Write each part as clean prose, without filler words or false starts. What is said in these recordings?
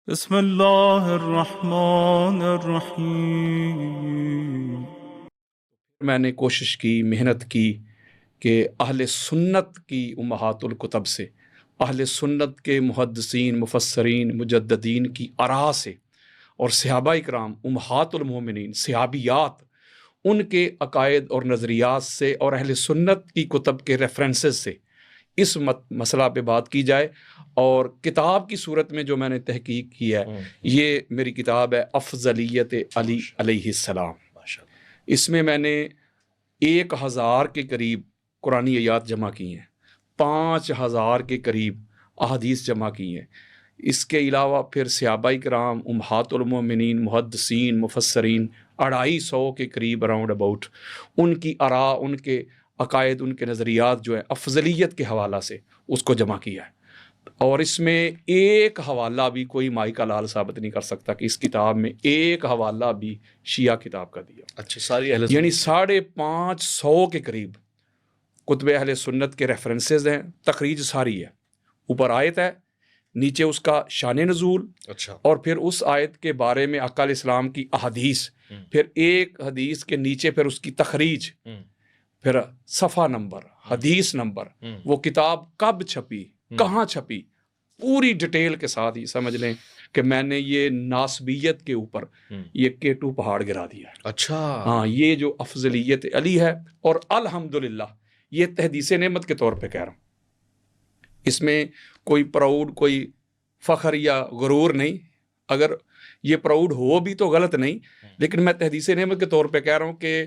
بسم اللہ الرحمن الرحیم۔ میں نے کوشش کی، محنت کی کہ اہل سنت کی امہات الکتب سے، اہل سنت کے محدثین، مفسرین، مجددین کی آراء سے اور صحابہ کرام امہات المومنین صحابیات ان کے عقائد اور نظریات سے اور اہل سنت کی کتب کے ریفرنسز سے اس مسئلہ پہ بات کی جائے۔ اور کتاب کی صورت میں جو میں نے تحقیق کی ہے، یہ میری کتاب ہے افضلیت علی علیہ السلام۔ اس میں نے 1000 کے قریب قرآنی آیات جمع کی ہیں، 5000 کے قریب احادیث جمع کی ہیں۔ اس کے علاوہ پھر صحابہ کرام، امہات المومنین، محدثین، مفسرین 250 کے قریب اراؤنڈ اباؤٹ ان کی آراء، ان کے عقائد، ان کے نظریات جو ہیں افضلیت کے حوالہ سے اس کو جمع کیا ہے۔ اور اس میں ایک حوالہ بھی کوئی مائی کا لال ثابت نہیں کر سکتا کہ اس کتاب میں ایک حوالہ بھی شیعہ کتاب کا دیا۔ اچھا، ساری اہل یعنی 550 کے قریب کتب اہل سنت کے ریفرنسز ہیں، تخریج ساری ہے۔ اوپر آیت ہے، نیچے اس کا شان نزول، اچھا، اور پھر اس آیت کے بارے میں آقا علیہ السلام کی احادیث، پھر ایک حدیث کے نیچے پھر اس کی تخریج، پھر صفحہ نمبر، حدیث نمبر، وہ کتاب کب چھپی، کہاں چھپی، پوری ڈیٹیل کے ساتھ۔ یہ سمجھ لیں کہ میں نے یہ ناسبیت کے اوپر یہ کیٹو پہاڑ گرا دیا ہے۔ اچھا، ہاں، یہ جو افضلیت علی ہے، اور الحمدللہ یہ تحدیث نعمت کے طور پہ کہہ رہا ہوں، اس میں کوئی پراؤڈ، کوئی فخر یا غرور نہیں۔ اگر یہ پراؤڈ ہو بھی تو غلط نہیں، لیکن میں تحدیث نعمت کے طور پہ کہہ رہا ہوں کہ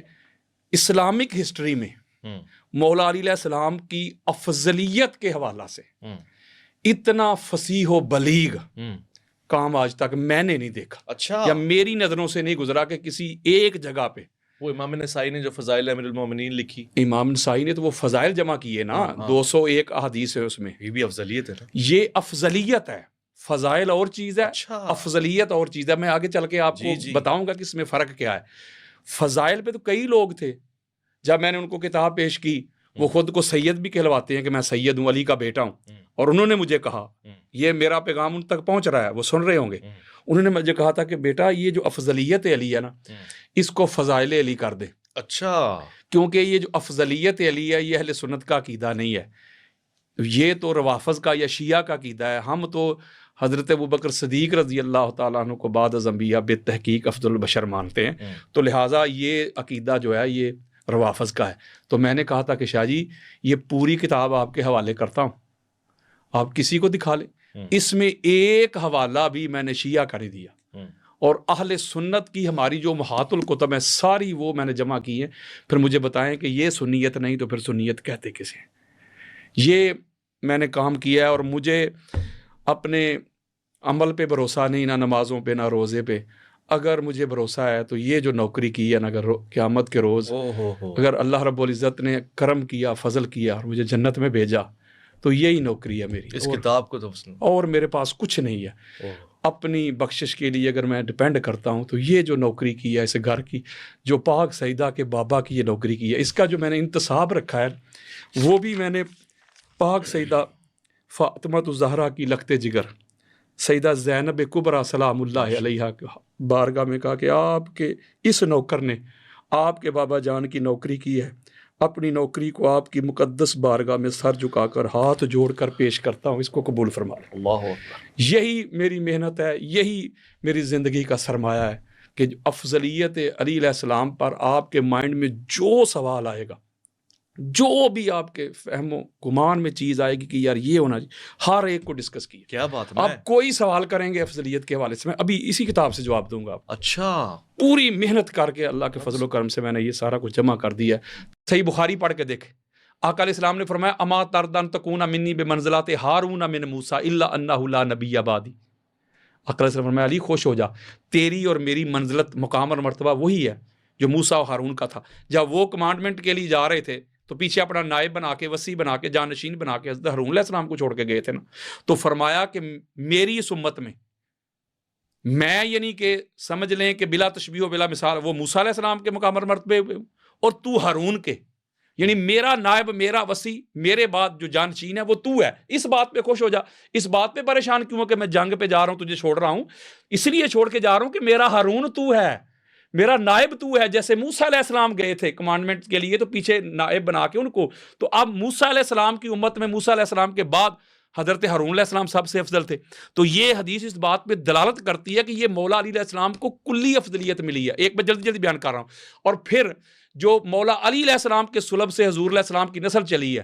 اسلامک ہسٹری میں مولا علی علیہ السلام کی افضلیت کے حوالہ سے اتنا فصیح و بلیغ کام آج تک میں نے نہیں دیکھا، اچھا، یا میری نظروں سے نہیں گزرا کہ کسی ایک جگہ پہ۔ وہ امام نسائی نے جو فضائل امیر المومنین لکھی، امام نسائی نے تو وہ فضائل جمع کیے نا، 201 احادیث ہے اس میں۔ یہ بھی افضلیت ہے نا؟ یہ افضلیت ہے، فضائل اور چیز ہے، اچھا، افضلیت اور چیز ہے۔ میں آگے چل کے آپ کو بتاؤں گا کہ اس میں فرق کیا ہے۔ فضائل پہ تو کئی لوگ تھے، جب میں نے ان کو کتاب پیش کی، وہ خود کو سید بھی کہلواتے ہیں کہ میں سید ہوں، علی کا بیٹا ہوں، اور انہوں نے مجھے کہا، یہ میرا پیغام ان تک پہنچ رہا ہے، وہ سن رہے ہوں گے، انہوں نے مجھے کہا تھا کہ بیٹا یہ جو افضلیت علی ہے نا، اس کو فضائل علی کر دے۔ اچھا، کیونکہ یہ جو افضلیت علی ہے یہ اہل سنت کا عقیدہ نہیں ہے، یہ تو روافض کا یا شیعہ کا عقیدہ ہے۔ ہم تو حضرت ابوبکر صدیق رضی اللہ تعالیٰ عنہ کو بعد از انبیاء بالتحقیق افضل البشر مانتے ہیں، تو لہٰذا یہ عقیدہ جو ہے یہ روافض کا ہے۔ تو میں نے کہا تھا کہ شاہ جی یہ پوری کتاب آپ کے حوالے کرتا ہوں، آپ کسی کو دکھا لیں۔ اس میں ایک حوالہ بھی میں نے شیعہ کا نہیں دیا، اور اہل سنت کی ہماری جو امہات الکتب ہیں ساری وہ میں نے جمع کی ہیں۔ پھر مجھے بتائیں کہ یہ سنیت نہیں تو پھر سنیت کہتے کسے ہیں؟ یہ میں نے کام کیا ہے، اور مجھے اپنے عمل پہ بھروسہ نہیں، نہ نمازوں پہ، نہ روزے پہ۔ اگر مجھے بھروسہ ہے تو یہ جو نوکری کی ہے نا، اگر قیامت کے روز اگر اللہ رب العزت نے کرم کیا، فضل کیا اور مجھے جنت میں بھیجا، تو یہی نوکری ہے میری۔ اس کتاب کو تو اور میرے پاس کچھ نہیں ہے۔ اپنی بخشش کے لیے اگر میں ڈپینڈ کرتا ہوں تو یہ جو نوکری کی ہے، اس گھر کی، جو پاک سیدہ کے بابا کی یہ نوکری کی ہے، اس کا جو میں نے انتصاب رکھا ہے، وہ بھی میں نے پاک سیدہ فاطمہ الزہرا کی لخت جگر سیدہ زینب کبریٰ سلام اللہ علیہا بارگاہ میں کہا کہ آپ کے اس نوکر نے آپ کے بابا جان کی نوکری کی ہے، اپنی نوکری کو آپ کی مقدس بارگاہ میں سر جھکا کر ہاتھ جوڑ کر پیش کرتا ہوں، اس کو قبول فرما لیں۔ اللہ اکبر۔ یہی میری محنت ہے، یہی میری زندگی کا سرمایہ ہے کہ افضلیت علی علیہ السلام پر آپ کے مائنڈ میں جو سوال آئے گا، جو بھی آپ کے فہم و گمان میں چیز آئے گی کہ یار یہ ہونا چاہیے، ہر ایک کو ڈسکس کیا۔ کیا بات ہے، آپ کوئی سوال کریں گے افضلیت کے حوالے سے، میں ابھی اسی کتاب سے جواب دوں گا آپ۔ اچھا، پوری محنت کر کے اللہ کے فضل و کرم سے میں نے یہ سارا کچھ جمع کر دیا ہے۔ صحیح بخاری پڑھ کے دیکھیں، آقا علیہ السلام نے فرمایا اما تردن تکون منی بمنزلات ہارون من موسیٰ الا انہ لا نبی بعدی۔ آقا علیہ السلام فرمایا علی خوش ہو جا، تیری اور میری منزلت، مقام اور مرتبہ وہی ہے جو موسیٰ و ہارون کا تھا۔ جب وہ کمانڈمنٹ کے لیے جا رہے تھے تو پیچھے اپنا نائب بنا کے، وسیع بنا کے، جانشین بنا کے حضرت ہارون علیہ السلام کو چھوڑ کے گئے تھے نا، تو فرمایا کہ میری اس امت میں میں، یعنی کہ سمجھ لیں کہ بلا تشبیہ و بلا مثال، وہ موسیٰ علیہ السلام کے مقام اور مرتبے اور تو ہارون کے، یعنی میرا نائب، میرا وصی، میرے بعد جو جانشین ہے وہ تو ہے، اس بات پہ خوش ہو جا. اس بات پہ پریشان کیوں ہو کہ میں جنگ پہ جا رہا ہوں، تجھے چھوڑ رہا ہوں؟ اس لیے چھوڑ کے جا رہا ہوں کہ میرا ہارون تو ہے، میرا نائب تو ہے. جیسے موسیٰ علیہ السلام گئے تھے کمانڈمنٹ کے لیے تو پیچھے نائب بنا کے ان کو، تو اب موسیٰ علیہ السلام کی امت میں موسیٰ علیہ السلام کے بعد حضرت ہارون علیہ السلام سب سے افضل تھے. تو یہ حدیث اس بات پہ دلالت کرتی ہے کہ یہ مولا علی علیہ السلام کو کلی افضلیت ملی ہے. ایک میں جلدی جلدی بیان کر رہا ہوں. اور پھر جو مولا علی علیہ السلام کے سلب سے حضور علیہ السلام کی نسل چلی ہے،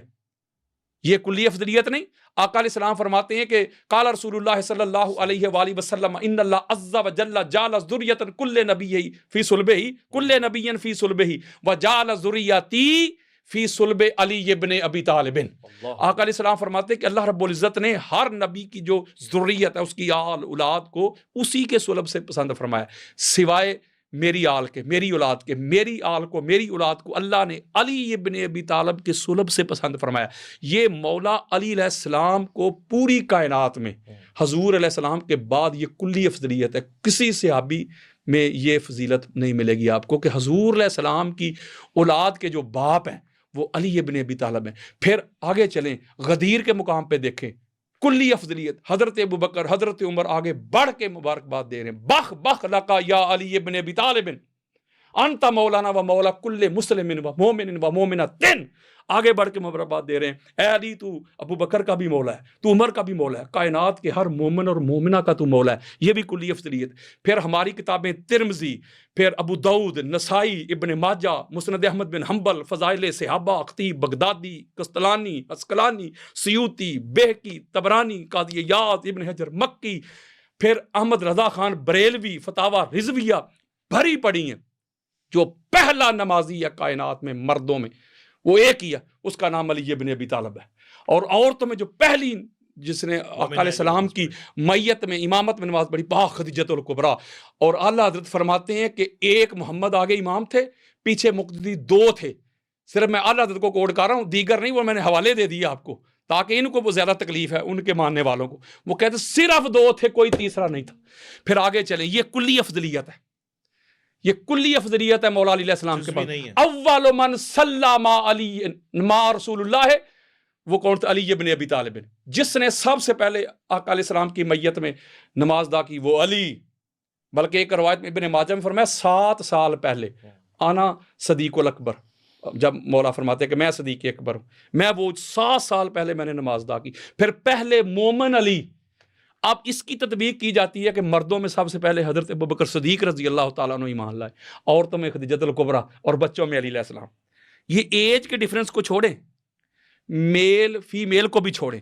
یہ کلی افضلیت نہیں. آقا علیہ السلام فرماتے ہیں کہ قال رسول اللہ صلی اللہ علیہ وآلہ وسلم ان اللہ عز وجل جعل ذریۃ کل نبی فی صلبہ، کل نبی فی صلبہ وجعل ذریتی فی صلب علی ابن ابی طالب. آقا علیہ السلام فرماتے ہیں کہ اللہ رب العزت نے ہر نبی کی جو ذریت ہے، اس کی آل اولاد کو اسی کے صلب سے پسند فرمایا، سوائے میری آل کے، میری اولاد کے. میری آل کو، میری اولاد کو اللہ نے علی ابن ابی طالب کے صلب سے پسند فرمایا. یہ مولا علی علیہ السلام کو پوری کائنات میں حضور علیہ السلام کے بعد یہ کلی افضلیت ہے. کسی صحابی میں یہ فضیلت نہیں ملے گی آپ کو کہ حضور علیہ السلام کی اولاد کے جو باپ ہیں وہ علی ابن ابی طالب ہیں. پھر آگے چلیں، غدیر کے مقام پہ دیکھیں، کلی افضلیت. حضرت ابوبکر، حضرت عمر آگے بڑھ کے مبارکباد دے رہے ہیں، بخ بخ لقا یا علی ابن ابی طالب انت مولانا و مولا کل مسلم و مومن و مومنۃ. آگے بڑھ کے مبارکباد دے رہے ہیں، اے علی تو ابو بکر کا بھی مولا ہے، تو عمر کا بھی مولا ہے، کائنات کے ہر مومن اور مومنہ کا تو مولا ہے. یہ بھی کلی افضلیت. پھر ہماری کتابیں ترمذی، پھر ابو داؤد، نسائی، ابن ماجہ، مسند احمد بن حنبل، فضائل صحابہ، خطیب بغدادی، قسطلانی، عسقلانی، سیوطی، بہقی، طبرانی، قاضی عیاض، ابن حجر مکی، پھر احمد رضا خان بریلوی، فتاوی رضویہ بھری پڑی ہیں. جو پہلا نمازی ہے کائنات میں مردوں میں وہ ایک ہی ہے، اس کا نام علی ابن ابی طالب ہے. اور عورتوں میں جو پہلی جس نے آقا علیہ السلام کی میت میں امامت میں نماز پڑھی، پاک خدیجۃ الکبریٰ. اور اعلیٰ حضرت فرماتے ہیں کہ ایک محمد آگے امام تھے، پیچھے مقتدی دو تھے. صرف میں اعلیٰ حضرت کو کوٹ کر رہا ہوں، دیگر نہیں، وہ میں نے حوالے دے دیے آپ کو تاکہ ان کو وہ زیادہ تکلیف ہے ان کے ماننے والوں کو. وہ کہتے صرف دو تھے، کوئی تیسرا نہیں تھا. پھر آگے چلیں، یہ کلی افضلیت ہے، یہ کلی افضلیت ہے مولا علی علیہ السلام کے پاس. اول من صلی مع علی مع رسول اللہ، وہ کون تھا؟ علی ابن ابی طالب. جس نے سب سے پہلے آقا علیہ السلام کی میت میں نماز ادا کی وہ علی. بلکہ ایک روایت میں ابن ماجہ میں فرمایا 7 سال پہلے آنا صدیق الاکبر، جب مولا فرماتے ہیں کہ میں صدیق اکبر ہوں، میں وہ 7 سال پہلے میں نے نماز ادا کی. پھر پہلے مومن علی. اب اس کی تطبیق کی جاتی ہے کہ مردوں میں سب سے پہلے حضرت ابوبکر صدیق رضی اللہ تعالیٰ عنہ ایمان لائے، عورتوں میں خدیجۃ الکبریٰ، اور بچوں میں علی علیہ السلام. یہ ایج کے ڈیفرنس کو چھوڑیں، میل فیمیل کو بھی چھوڑیں.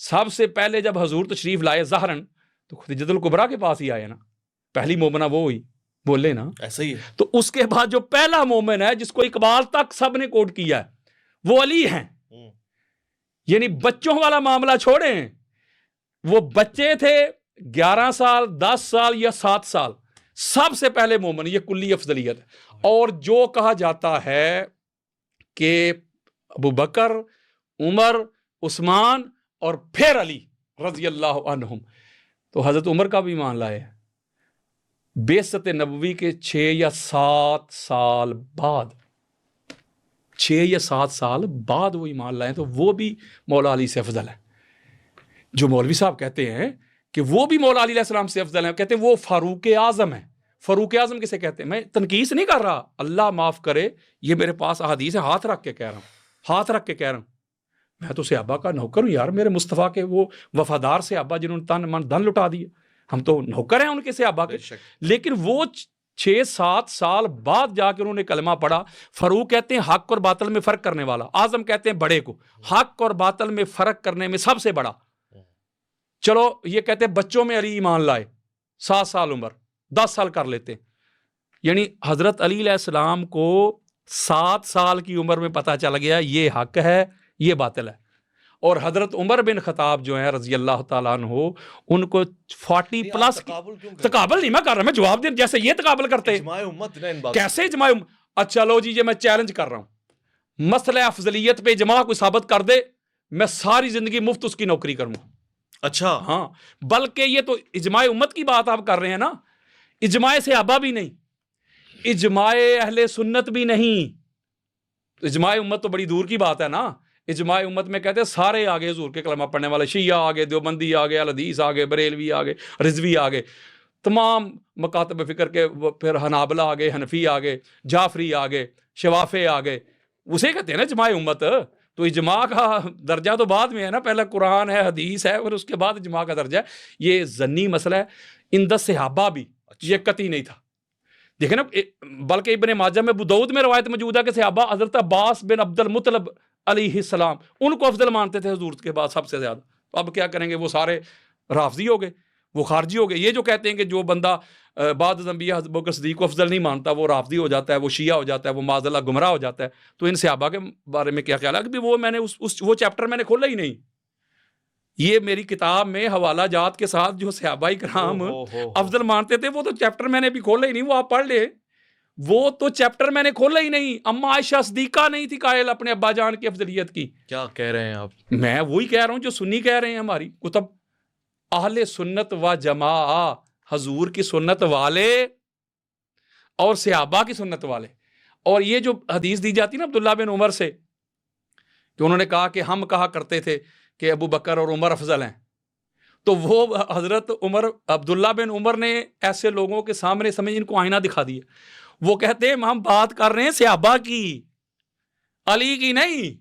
سب سے پہلے جب حضور تشریف لائے ظاہراً تو خدیجۃ الکبریٰ کے پاس ہی آئے نا، پہلی مومنہ وہ ہوئی، بولے نا ایسا ہی ہے. تو اس کے بعد جو پہلا مومن ہے جس کو اقبال تک سب نے کوٹ کیا ہے وہ علی ہیں. یعنی بچوں والا معاملہ چھوڑیں، وہ بچے تھے 11 سال 10 سال یا 7 سال، سب سے پہلے مومن. یہ کلی افضلیت ہے. اور جو کہا جاتا ہے کہ ابو بکر، عمر، عثمان اور پھر علی رضی اللہ عنہم، تو حضرت عمر کا بھی ایمان لائے بعثت نبوی کے 6 یا 7 سال بعد، 6 یا 7 سال بعد وہ ایمان لائے، تو وہ بھی مولا علی سے افضل ہے. جو مولوی صاحب کہتے ہیں کہ وہ بھی مولا علی علیہ السلام سے افضل ہیں، کہتے ہیں وہ فاروق اعظم ہیں. فاروق اعظم کسے کہتے ہیں؟ میں تنقیص نہیں کر رہا، اللہ معاف کرے، یہ میرے پاس احادیث ہے، ہاتھ رکھ کے کہہ رہا ہوں، ہاتھ رکھ کے کہہ رہا ہوں. میں تو صحابہ کا نوکر ہوں یار، میرے مصطفیٰ کے وہ وفادار صحابہ جنہوں نے تن من دھن لٹا دیے، ہم تو نوکر ہیں ان کے صحابہ کے. لیکن وہ 6-7 سال بعد جا کے انہوں نے کلمہ پڑھا. فاروق کہتے ہیں حق اور باطل میں فرق کرنے والا، اعظم کہتے ہیں بڑے کو، حق اور باطل میں فرق کرنے میں سب سے بڑا. چلو یہ کہتے ہیں بچوں میں علی ایمان لائے، 7 سال عمر، 10 سال کر لیتے. یعنی حضرت علی علیہ السلام کو 7 سال کی عمر میں پتہ چل گیا یہ حق ہے یہ باطل ہے. اور حضرت عمر بن خطاب جو ہیں رضی اللہ تعالیٰ عنہ، ان کو 40 پلس. تقابل نہیں میں کر رہا، میں جواب دیں جیسے یہ تقابل کرتے کیسے اجماع امت. اچھا لو جی، یہ میں چیلنج کر رہا ہوں، مسئلہ افضلیت پہ اجماع کوئی ثابت کر دے، میں ساری زندگی مفت اس کی نوکری کروں. اچھا ہاں، بلکہ یہ تو اجماع امت کی بات آپ کر رہے ہیں نا، اجماع صحابہ بھی نہیں، اجماع اہل سنت بھی نہیں. اجماع امت تو بڑی دور کی بات ہے نا. اجماع امت میں کہتے ہیں سارے آگے حضور کے کلمہ پڑھنے والے, شیعہ آگے, دیوبندی آگے, الحدیث آگے, بریلوی آگے, رضوی آگے, تمام مکاتب فکر کے, پھر حنابلہ آگے, حنفی آگے, جعفری آگے, شوافے آگے. اسے کہتے ہیں نا اجماع امت. تو اجماع کا درجہ تو بعد میں ہے نا, پہلا قرآن ہے, حدیث ہے, اور اس کے بعد اجماع کا درجہ ہے. یہ ظنی مسئلہ ہے. اندر صحابہ بھی یہ قطعی نہیں تھا. دیکھیں نا, بلکہ ابن ماجہ میں, ابو داؤد میں روایت موجود ہے کہ صحابہ حضرت عباس بن عبد المطلب علیہ السلام ان کو افضل مانتے تھے حضور کے بعد سب سے زیادہ. تو اب کیا کریں گے, وہ سارے رافضی ہو گئے, وہ خارجی ہو گئے. یہ جو کہتے ہیں کہ جو بندہ بعد انبیاء ابو بکر صدیق کو افضل نہیں مانتا وہ رافضی ہو جاتا ہے, وہ شیعہ ہو جاتا ہے, وہ معاذ اللہ گمراہ ہو جاتا ہے. تو ان صحابہ کے بارے میں کیا خیال ہے کہ وہ میں نے وہ چیپٹر میں نے کھولا ہی نہیں. یہ میری کتاب میں حوالہ جات کے ساتھ جو صحابہ کرام افضل مانتے تھے وہ تو چیپٹر میں نے بھی کھولا ہی نہیں. وہ آپ پڑھ لیں, وہ تو چیپٹر میں نے کھولا ہی نہیں. اما عائشہ صدیقہ نہیں تھی قائل اپنے ابا جان کی افضلیت کی. کیا کہہ رہے ہیں آپ؟ میں وہی کہہ رہا ہوں جو سنی کہہ رہے ہیں ہماری کتب. اہل سنت و جماع, حضور کی سنت والے اور صحابہ کی سنت والے. اور یہ جو حدیث دی جاتی نا عبداللہ بن عمر سے کہ انہوں نے کہا کہ ہم کہا کرتے تھے کہ ابو بکر اور عمر افضل ہیں, تو وہ حضرت عبداللہ بن عمر نے ایسے لوگوں کے سامنے سمجھ ان کو آئینہ دکھا دیا. وہ کہتے ہیں ہم بات کر رہے ہیں صحابہ کی, علی کی نہیں.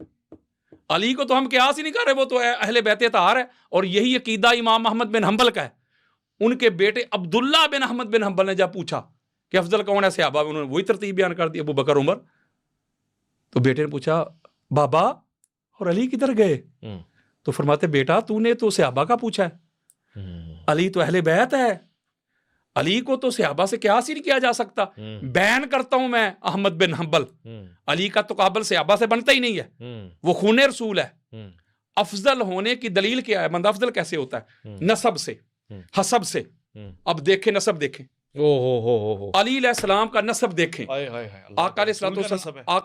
علی کو تو ہم قیاس ہی نہیں کر رہے, وہ تو اہل بیت اطہار ہے. اور یہی عقیدہ امام احمد بن حنبل کا ہے. ان کے بیٹے عبداللہ بن احمد بن حنبل نے جب پوچھا کہ افضل کون ہے صحابہ, انہوں نے وہی ترتیب بیان کر دی, ابو بکر عمر. تو بیٹے نے پوچھا بابا اور علی کدھر گئے؟ تو فرماتے بیٹا تو نے تو صحابہ کا پوچھا ہے, علی تو اہل بیت ہے, علی کو تو صحابہ سے قیاس ہی نہیں کیا جا سکتا. بین کرتا ہوں میں احمد بن حنبل, علی کا تقابل صحابہ سے بنتا ہی نہیں ہے, وہ خون رسول ہے. افضل ہونے کی دلیل کیا ہے؟ بندہ افضل کیسے ہوتا ہے؟ نسب سے, حسب سے. اب دیکھیں نسب دیکھیں, علی علیہ السلام کا نسب دیکھیں. آقا علیہ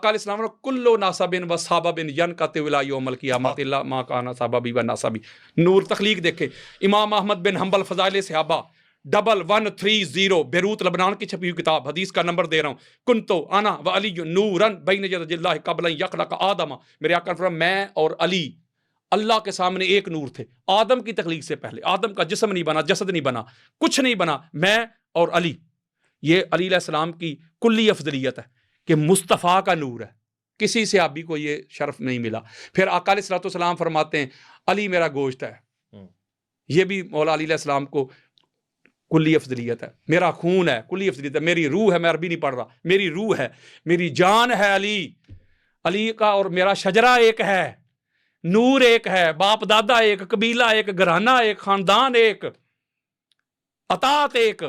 السلام نے کلو ناسبن و صاببن ینقطع الی یوم القیامۃ الا ما کان صاببی و ناسبی. نور تخلیق دیکھیں. امام احمد بن حنبل فضائل صحابہ 1130 بیروت لبنان کی چھپی ہوئی کتاب, حدیث کا نمبر دے رہا ہوں. کنتو انا و علی نورن بین یدی اللہ قبل ان یخلق آدم. میرے آقا نے فرمایا میں اور علی اللہ کے سامنے ایک نور تھے آدم کی تخلیق سے پہلے. آدم کا جسم نہیں بنا, جسد نہیں بنا, کچھ نہیں بنا, میں اور علی. یہ علی علیہ السلام کی کلی افضلیت ہے کہ مصطفیٰ کا نور ہے. کسی صحابی کو یہ شرف نہیں ملا. پھر آقا علیہ السلام فرماتے ہیں علی میرا گوشت ہے. یہ بھی مولا علی علیہ السلام کو کلی افضلیت ہے. میرا خون ہے, کلی افضلیت ہے. میری روح ہے, میں عربی نہیں پڑھ رہا, میری روح ہے, میری جان ہے علی. علی کا اور میرا شجرہ ایک ہے, نور ایک ہے, باپ دادا ایک, قبیلہ ایک, گھرانہ ایک, خاندان ایک, اطاعت ایک.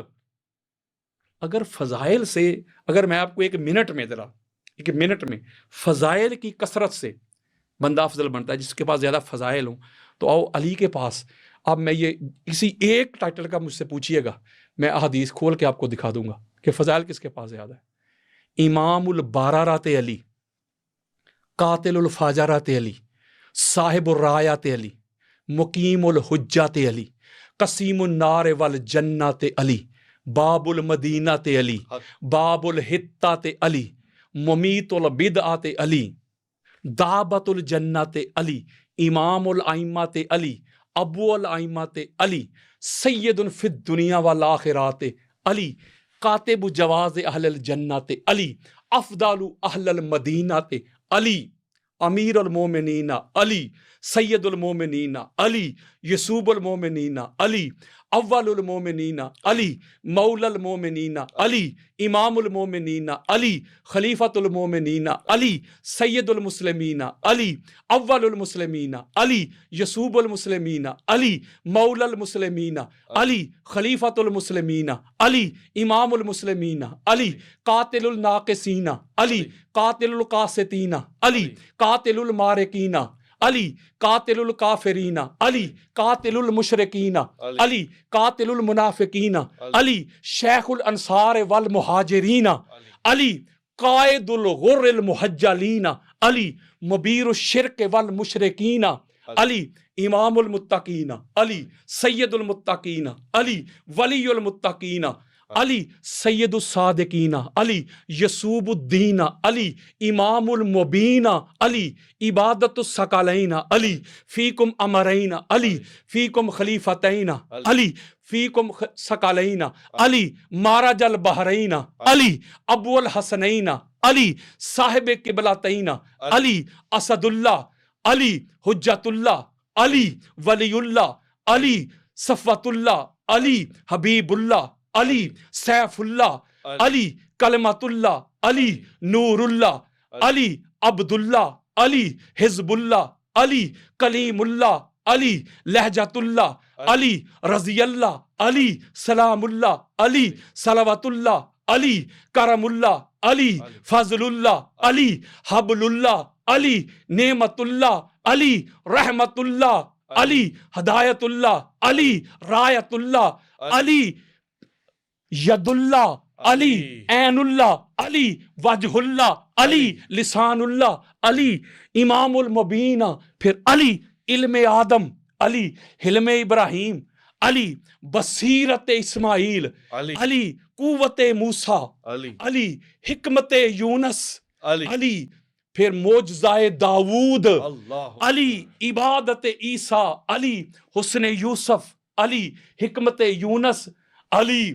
اگر فضائل سے, اگر میں آپ کو ایک منٹ میں فضائل کی کثرت سے بندہ افضل بنتا ہے, جس کے پاس زیادہ فضائل ہوں, تو آؤ علی کے پاس. اب میں یہ کسی ایک ٹائٹل کا مجھ سے پوچھئے گا, میں احادیث کھول کے آپ کو دکھا دوں گا کہ فضائل کس کے پاس زیادہ ہے. امام البارارات علی, قاتل الفاجرات علی, صاحب الرایات علی, مقیم الحجات علی, قسیم النار والجنات علی, باب المدینات علی, باب الحطات علی, ممیت البدعات علی, دعبت الجنات علی, امام الائمات علی, ابو الائمات علی, سید فی الدنیا والآخرات علی, کاتب جواز اہل الجنات علی, افضل اہل المدینات علی, امیر المومنین علی, سید المومنین علی, یسوب المومنین علی, اول المومنین علی, مولا المومنین علی, امام المومنین علی, خلیفۃ المومنین علی, سید المسلمین علی, اول المسلمین علی, یسوب المسلمین علی, مولا المسلمین علی, خلیفۃ المسلمین علی, امام المسلمین علی, قاتل الناقصین علی, قاتل القاسطین علی, قاتل المارقین علی, قاتل الکافرین علی, قاتل المشرکین علی, قاتل المنافقین علی, شیخ الانصار والمہاجرین علی, قائد الغر المحجلین علی, مبیر الشرک والمشرکین علی, امام المتقین علی, سید المتقین علی, ولی المتقین علی سید الصادقین، علی یسوب الدین، علی امام المبین، علی عبادت الثقلین، علی فیکم امرین، علی فیکم خلیفتین، علی فیکم ثقلین، علی مارج البحرین، علی ابو الحسنین، علی صاحب قبلتین، علی اسد اللہ، علی حجت اللہ، علی ولی اللہ، علی صفوت اللہ، علی حبیب اللہ، علی سیف اللہ، علی کلمت اللہ، علی نور اللہ، علی عبداللہ، علی حزب اللہ، علی کلیم اللہ، علی لہجت اللہ، علی رضی اللہ، علی سلام اللہ، علی صلوات اللہ، علی کرم اللہ، علی فضل اللہ، علی حبل اللہ، علی نعمت اللہ، علی رحمت اللہ، علی ہدایت اللہ، علی رایت اللہ، علی ید اللہ، علی عین اللہ، علی وجہ اللہ، علی لسان اللہ، علی امام المبین، پھر علی علم آدم، علی حلم ابراہیم، علی بصیرت اسماعیل، علی قوت موسیٰ، علی حکمت یونس، علی پھر معجزہ داؤد، علی عبادت عیسیٰ، علی حسن یوسف، علی حکمت یونس، علی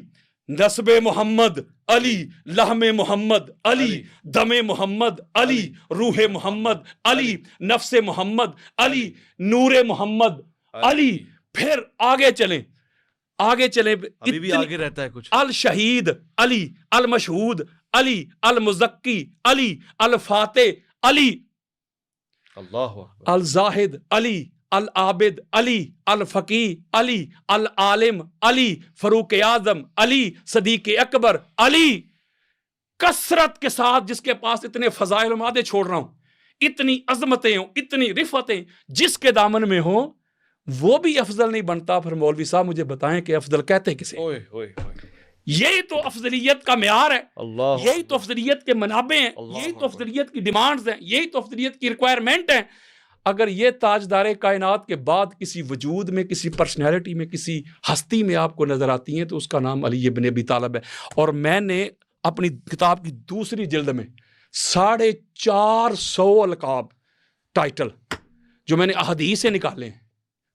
نسب محمد، علی لحم محمد، علی دم محمد، علی روح محمد، علی نفس محمد، علی نور محمد، علی پھر آگے چلیں ابھی بھی آگے رہتا ہے کچھ، الشہید، علی المشہود، علی المزکی، علی الفاتح، علی اللہ اکبر، الزاہد، علی العابد، علی الفقی، علی العالم، علی فاروق اعظم، علی صدیق اکبر، علی کثرت کے ساتھ جس کے پاس اتنے فضائل مادے چھوڑ رہا ہوں، اتنی عظمتیں ہوں، اتنی رفعتیں، جس کے دامن میں ہوں وہ بھی افضل نہیں بنتا. پھر مولوی صاحب مجھے بتائیں کہ افضل کہتے کسے؟ یہی تو افضلیت کا معیار ہے، یہی تو افضلیت کے منابع ہیں، یہی تو افضلیت کی ڈیمانڈز ہیں، یہی تو افضلیت کی ریکوائرمنٹ ہیں. اگر یہ تاجدار کائنات کے بعد کسی وجود میں، کسی پرسنالٹی میں، کسی ہستی میں آپ کو نظر آتی ہیں تو اس کا نام علی ابن ابی طالب ہے. اور میں نے اپنی کتاب کی دوسری جلد میں 450 القاب ٹائٹل جو میں نے احادیث سے نکالے ہیں،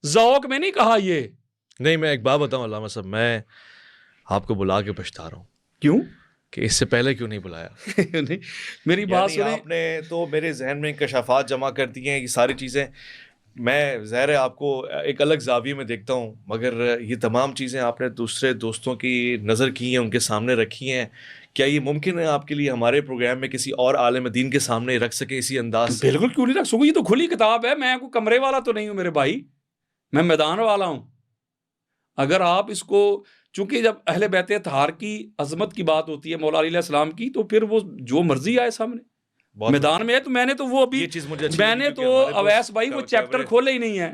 ذوق میں نہیں کہا یہ. نہیں، میں ایک بات بتاؤں علامہ صاحب، میں آپ کو بلا کے پچھتا رہا ہوں. کیوں کہ اس سے پہلے کیوں نہیں بلایا؟ نہیں میری بات سنیں، آپ نے تو میرے ذہن میں انکشافات جمع کر دی ہیں، یہ ساری چیزیں میں ظاہر ہے آپ کو ایک الگ زاویے میں دیکھتا ہوں، مگر یہ تمام چیزیں آپ نے دوسرے دوستوں کی نظر کی ہیں، ان کے سامنے رکھی ہیں. کیا یہ ممکن ہے آپ کے لیے ہمارے پروگرام میں کسی اور عالم دین کے سامنے رکھ سکیں اسی انداز سے؟ بالکل کیوں نہیں رکھ سکوں، یہ تو کھلی کتاب ہے. میں کوئی کمرے والا تو نہیں ہوں میرے بھائی، میں میدان والا ہوں. اگر آپ اس کو، چونکہ جب اہل بیت اطہار کی عظمت کی بات ہوتی ہے، مولا علی علیہ السلام کی، تو پھر وہ جو مرضی آئے سامنے میدان میں ہے. تو میں نے تو وہ ابھی میں نے تو اویس بھائی وہ چیپٹر کھولے ہی نہیں ہے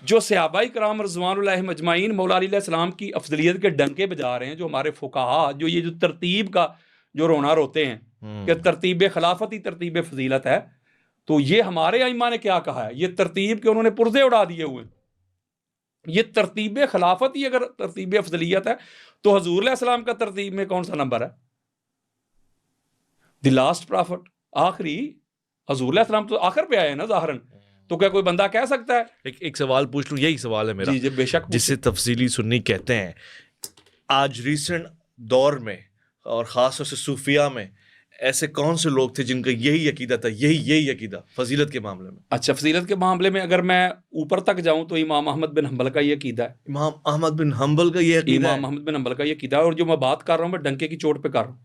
جو صحابہ کرام رضوان اللہ اجمعین مولا علی علیہ السلام کی افضلیت کے ڈنکے بجا رہے ہیں. جو ہمارے فقہا جو یہ جو ترتیب کا جو رونا روتے ہیں کہ ترتیب خلافت ہی ترتیب فضیلت ہے، تو یہ ہمارے ائمہ نے کیا کہا ہے؟ یہ ترتیب کے انہوں نے پرزے اڑا دیے ہوئے. یہ ترتیب خلافت ہی اگر ترتیب افضلیت ہے تو حضور علیہ السلام کا ترتیب میں کون سا نمبر ہے؟ دی لاسٹ پرافٹ، آخری. حضور علیہ السلام تو آخر پہ آئے ہیں نا ظاہراً. تو کیا کوئی بندہ کہہ سکتا ہے؟ ایک سوال پوچھ لوں، یہی سوال ہے میرا. جی بے شک. جسے تفصیلی سنی کہتے ہیں، آج ریسنٹ دور میں اور خاص طور سے صوفیہ میں ایسے کون سے لوگ تھے جن کا یہی عقیدہ تھا، یہی عقیدہ فضیلت کے معاملے میں؟ اچھا، فضیلت کے معاملے میں اگر میں اوپر تک جاؤں تو امام احمد بن حنبل کا یہ عقیدہ ہے. امام احمد بن حنبل کا یہ عقیدہ ہے؟ امام احمد بن حنبل کا یہ عقیدہ ہے. اور جو میں بات کر رہا ہوں میں ڈنکے کی چوٹ پہ کر رہا ہوں.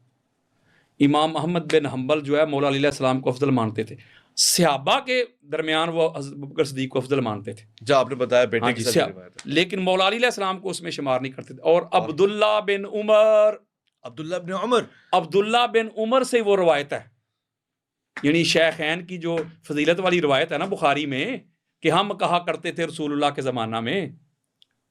امام احمد بن حنبل جو ہے مولا علی علیہ السلام کو افضل مانتے تھے. صحابہ کے درمیان وہ ابوبکر صدیق کو افضل مانتے تھے، جو آپ نے بتایا بیٹے کی ساتھ روایت ہے، لیکن مولا علی علیہ السلام کو اس میں شمار نہیں کرتے تھے. اور عبداللہ بن عمر سے وہ روایت ہے، یعنی شیخین کی جو فضیلت والی روایت ہے نا بخاری میں، کہ ہم کہا کرتے تھے رسول اللہ کے زمانہ میں،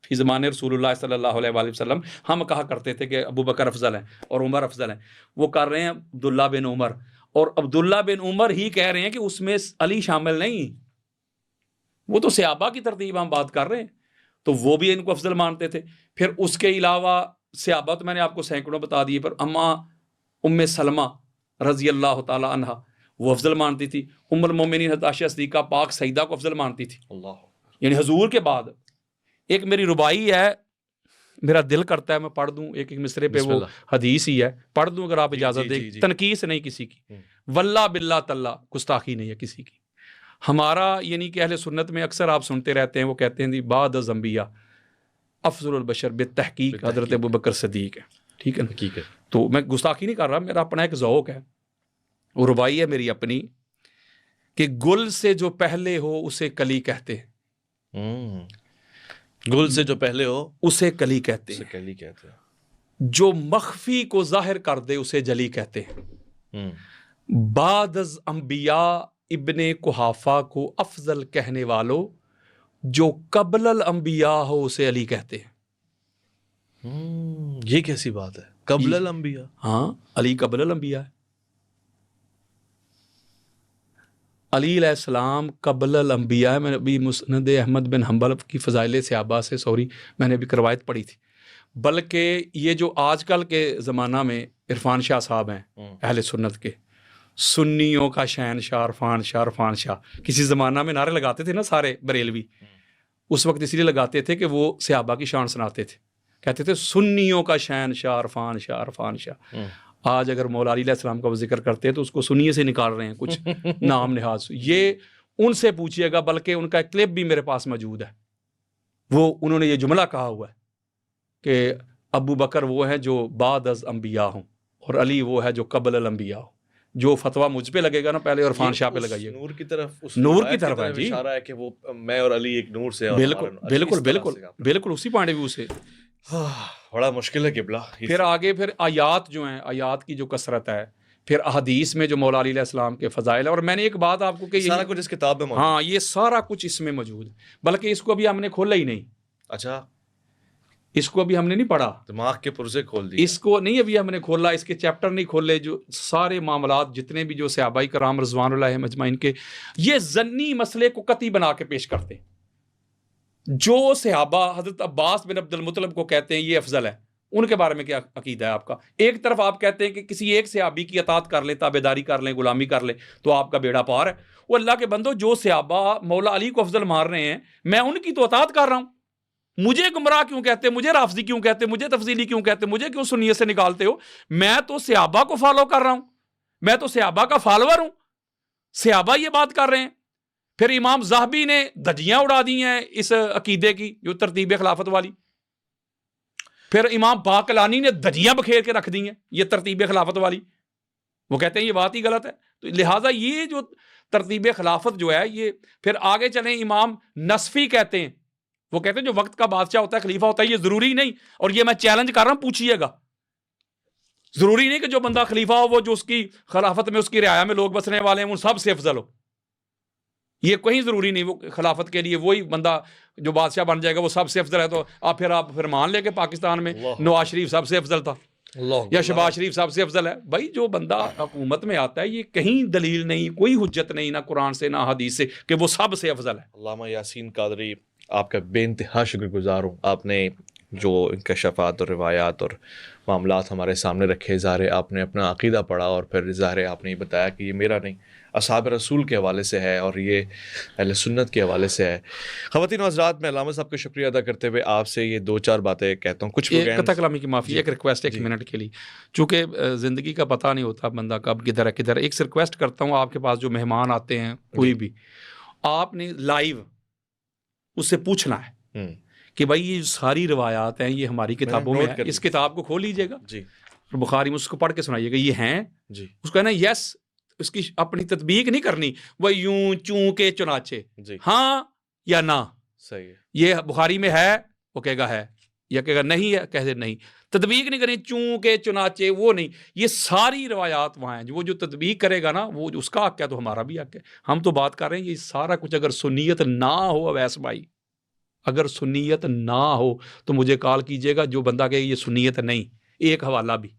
فی زمان رسول اللہ صلی اللہ علیہ وآلہ وسلم، ہم کہا کرتے تھے کہ ابو بکر افضل ہیں اور عمر افضل ہیں. وہ کر رہے ہیں عبداللہ بن عمر، اور عبداللہ بن عمر ہی کہہ رہے ہیں کہ اس میں علی شامل نہیں. وہ تو صحابہ کی ترتیب ہم بات کر رہے ہیں، تو وہ بھی ان کو افضل مانتے تھے. پھر اس کے علاوہ صحابہ تو میں نے آپ کو سینکڑوں بتا دیے، پر اما ام سلمہ رضی اللہ تعالی عنہ وہ افضل مانتی تھی، ام المومنین حضرت عائشہ صدیقہ پاک سیدہ کو افضل مانتی تھی، اللہ، یعنی حضور کے بعد۔ ایک میری ربائی ہے، میرا دل کرتا ہے میں پڑھ دوں ایک ایک مصرے پہ، بسم وہ اللہ۔ حدیث ہی ہے، پڑھ دوں اگر آپ جی، اجازت جی، دیں، جی، جی۔ تنقید سے نہیں کسی کی، واللہ باللہ تاللہ گستاخی نہیں ہے کسی کی۔ ہمارا یعنی کہ اہل سنت میں اکثر آپ سنتے رہتے ہیں، وہ کہتے ہیں بعد از انبیاء افضل البشر بالتحقیق حضرت ابوبکر صدیق ہے، ٹھیک ہے نا؟ حقیقت۔ تو میں گستاخی نہیں کر رہا، میرا اپنا ایک ذوق ہے، وہ ربائی ہے میری اپنی، کہ گل سے جو پہلے ہو اسے کلی کہتے ہیں، گل سے جو پہلے ہو اسے کلی کہتے اسے ہیں، کلی کہتے ہیں۔ جو مخفی کو ظاہر کر دے اسے جلی کہتے ہیں۔ بعد از انبیاء ابن قحافہ کو افضل کہنے والوں جو قبل الانبیاء ہو اسے علی کہتے ہیں۔ یہ کیسی بات ہے؟ قبل الانبیاء؟ ہاں، علی قبل الانبیاء ہے، علی علیہ السلام قبل الانبیاء ہے۔ میں نے ابھی مسند احمد بن حنبل کی فضائل صحابہ سے میں نے ابھی روایت پڑھی تھی۔ بلکہ یہ جو آج کل کے زمانہ میں عرفان شاہ صاحب ہیں اہل سنت کے، سنیوں کا شہنشاہ عرفان شاہ، عرفان شاہ، کسی زمانہ میں نعرے لگاتے تھے نا سارے بریلوی، اس وقت اس لیے لگاتے تھے کہ وہ صحابہ کی شان سناتے تھے، کہتے تھے سنیوں کا شہنشاہ عرفان شاہ، عرفان شاہ۔ آج اگر مولا علی علیہ السلام کا وہ ذکر کرتے ہیں تو اس کو سنیے سے نکال رہے ہیں کچھ نام نہاد۔ یہ ان سے پوچھئے گا، بلکہ ان کا ایک کلپ بھی میرے پاس موجود ہے، وہ انہوں نے یہ جملہ کہا ہوا ہے کہ ابو بکر وہ ہیں جو بعد از انبیاء ہوں اور علی وہ ہے جو قبل الانبیاء ہوں۔ جو فتویٰ مجھ پہ لگے گا نا پہلے عرفان شاہ پہ لگائیے، نور کی طرف، اس نور کی روایت طرف ہے جی، اشارہ ہے کہ وہ میں اور علی ایک نور سے، بالکل بالکل بالکل بالکل اسی پوائنٹ آف ویو سے۔ بڑا مشکل ہے قبلہ۔ پھر آگے پھر آیات جو ہیں، آیات کی جو کثرت ہے، پھر احادیث میں جو مولا علی علیہ السلام کے فضائل ہے، اور میں نے ایک بات آپ کو کہ سارا کچھ اس کتاب میں موجود ہے۔ ہاں یہ سارا کچھ اس میں موجود ہے، بلکہ اس کو ابھی ہم نے کھولا ہی نہیں، اچھا، اس کو ابھی ہم نے نہیں پڑھا، دماغ کے پرزے کھول دیے، اس کو نہیں ابھی ہم نے کھولا، اس کے چیپٹر نہیں کھولے، جو سارے معاملات جتنے بھی جو صحابہ کرام رضوان اللہ اجمعین کے یہ ظنی مسئلے کو قطعی بنا کے پیش کرتے ہیں۔ جو صحابہ حضرت عباس بن عبد المطلب کو کہتے ہیں یہ افضل ہے، ان کے بارے میں کیا عقیدہ ہے آپ کا؟ ایک طرف آپ کہتے ہیں کہ کسی ایک صحابی کی اطاعت کر لیں، تابعداری کر لیں، غلامی کر لیں تو آپ کا بیڑا پار ہے۔ وہ اللہ کے بندو، جو صحابہ مولا علی کو افضل مار رہے ہیں، میں ان کی تو اطاعت کر رہا ہوں، مجھے گمراہ کیوں کہتے، مجھے رافضی کیوں کہتے، مجھے تفضیلی کیوں کہتے، مجھے کیوں سنیت سے نکالتے ہو؟ میں تو صحابہ کو فالو کر رہا ہوں، میں تو صحابہ کا فالوور ہوں، صحابہ یہ بات کر رہے ہیں۔ پھر امام ذہبی نے دھجیاں اڑا دی ہیں اس عقیدے کی جو ترتیب خلافت والی، پھر امام باقلانی نے دھجیاں بکھیر کے رکھ دی ہیں یہ ترتیب خلافت والی، وہ کہتے ہیں یہ بات ہی غلط ہے۔ تو لہٰذا یہ جو ترتیب خلافت جو ہے یہ، پھر آگے چلیں امام نصفی کہتے ہیں، وہ کہتے ہیں جو وقت کا بادشاہ ہوتا ہے، خلیفہ ہوتا ہے، یہ ضروری نہیں، اور یہ میں چیلنج کر رہا ہوں، پوچھئے گا، ضروری نہیں کہ جو بندہ خلیفہ ہو وہ جو اس کی خلافت میں اس کی رعایا میں لوگ بسنے والے ہیں وہ سب سے افضل ہو، یہ کہیں ضروری نہیں۔ وہ خلافت کے لیے وہی بندہ جو بادشاہ بن جائے گا وہ سب سے افضل ہے، تو آپ پھر مان لیں کہ پاکستان میں نواز شریف سب سے افضل تھا یا شہباز شریف سب سے افضل ہے۔ بھائی جو بندہ حکومت میں آتا ہے یہ کہیں دلیل نہیں، کوئی حجت نہیں، نہ قرآن سے نہ حدیث سے کہ وہ سب سے افضل ہے۔ علامہ یاسین قادری، آپ کا بے انتہا شکر گزار ہوں، آپ نے جو انکشافات اور روایات اور معاملات ہمارے سامنے رکھے، ظاہر آپ نے اپنا عقیدہ پڑھا، اور پھر ظاہر آپ نے یہ بتایا کہ یہ میرا نہیں، اصحاب رسول کے حوالے سے ہے اور یہ اہل سنت کے حوالے سے ہے۔ خواتین و حضرات، میں علامہ صاحب کا شکریہ ادا کرتے ہوئے آپ سے یہ دو چار باتیں کہتا ہوں۔ کچھ قطع کلامی کی معافی، ایک ریکویسٹ ایک منٹ کے لیے، چونکہ زندگی کا پتہ نہیں ہوتا بندہ کب کدھر ہے کدھر ہے، ایک ریکویسٹ کرتا ہوں آپ کے پاس جو مہمان آتے ہیں کوئی بھی، آپ نے لائیو اس سے پوچھنا ہے کہ بھائی یہ ساری روایات ہیں یہ ہماری کتابوں میں ہے، اس کتاب کو کھول لیجیے گا جی، بخاری میں، اس کو پڑھ کے سنائیے گا یہ ہیں جی، اس کو ہے نا یس، اس کی اپنی تطبیق نہیں کرنی، وہ یوں چوں کے چنانچہ، جی، ہاں یا نہ، صحیح ہے، یہ بخاری میں ہے وہ کہے گا ہے، یا کہے گا نہیں ہے کہہ دے نہیں، تطبیق نہیں کرنی، چوں کے چنانچہ وہ نہیں، یہ ساری روایات وہاں ہیں، وہ جو تطبیق کرے گا نا وہ اس کا حق ہے تو ہمارا بھی حق ہے۔ ہم تو بات کر رہے ہیں یہ سارا کچھ اگر سنیت نہ ہو، اویس بھائی اگر سنیت نہ ہو تو مجھے کال کیجئے گا، جو بندہ کہے یہ سنیت نہیں، ایک حوالہ بھی،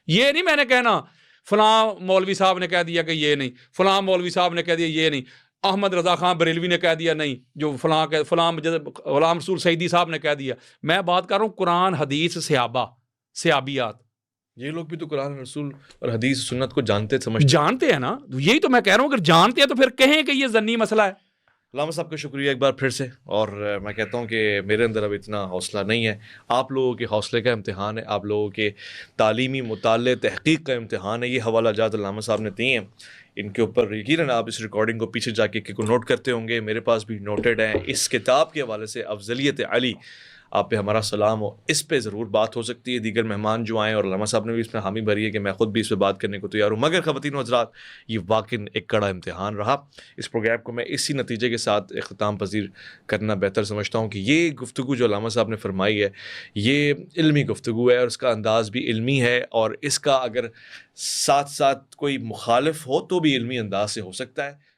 یہ نہیں میں نے کہنا فلاں مولوی صاحب نے کہہ دیا کہ یہ نہیں، فلاں مولوی صاحب نے کہہ دیا یہ نہیں، احمد رضا خان بریلوی نے کہہ دیا نہیں، جو فلاں غلام رسول سعیدی صاحب نے کہہ دیا۔ میں بات کر رہا ہوں قرآن حدیث صحابہ، سیابیات. یہ لوگ بھی تو قرآن رسول اور حدیث سنت کو جانتے جانتے ہیں نا, یہی تو میں کہہ رہا ہوں, اگر جانتے ہیں تو پھر کہیں کہ یہ ضنی مسئلہ ہے. علامہ صاحب کا شکریہ ایک بار پھر سے. اور میں کہتا ہوں کہ میرے اندر اب اتنا حوصلہ نہیں ہے, آپ لوگوں کے حوصلے کا امتحان ہے, آپ لوگوں کے تعلیمی مطالعے تحقیق کا امتحان ہے. یہ حوالہ جات علامہ صاحب نے دیے ہیں, ان کے اوپر یقیناً آپ اس ریکارڈنگ کو پیچھے جا کے کو نوٹ کرتے ہوں گے. میرے پاس بھی نوٹڈ ہیں. اس کتاب کے حوالے سے افضلیت علی آپ پہ ہمارا سلام ہو, اس پہ ضرور بات ہو سکتی ہے. دیگر مہمان جو آئیں, اور علامہ صاحب نے بھی اس میں حامی بھری ہے کہ میں خود بھی اس پہ بات کرنے کو تیار ہوں. مگر خواتین و حضرات, یہ واقعی ایک کڑا امتحان رہا. اس پروگرام کو میں اسی نتیجے کے ساتھ اختتام پذیر کرنا بہتر سمجھتا ہوں کہ یہ گفتگو جو علامہ صاحب نے فرمائی ہے یہ علمی گفتگو ہے, اور اس کا انداز بھی علمی ہے, اور اس کا اگر ساتھ ساتھ کوئی مخالف ہو تو بھی علمی انداز سے ہو سکتا ہے.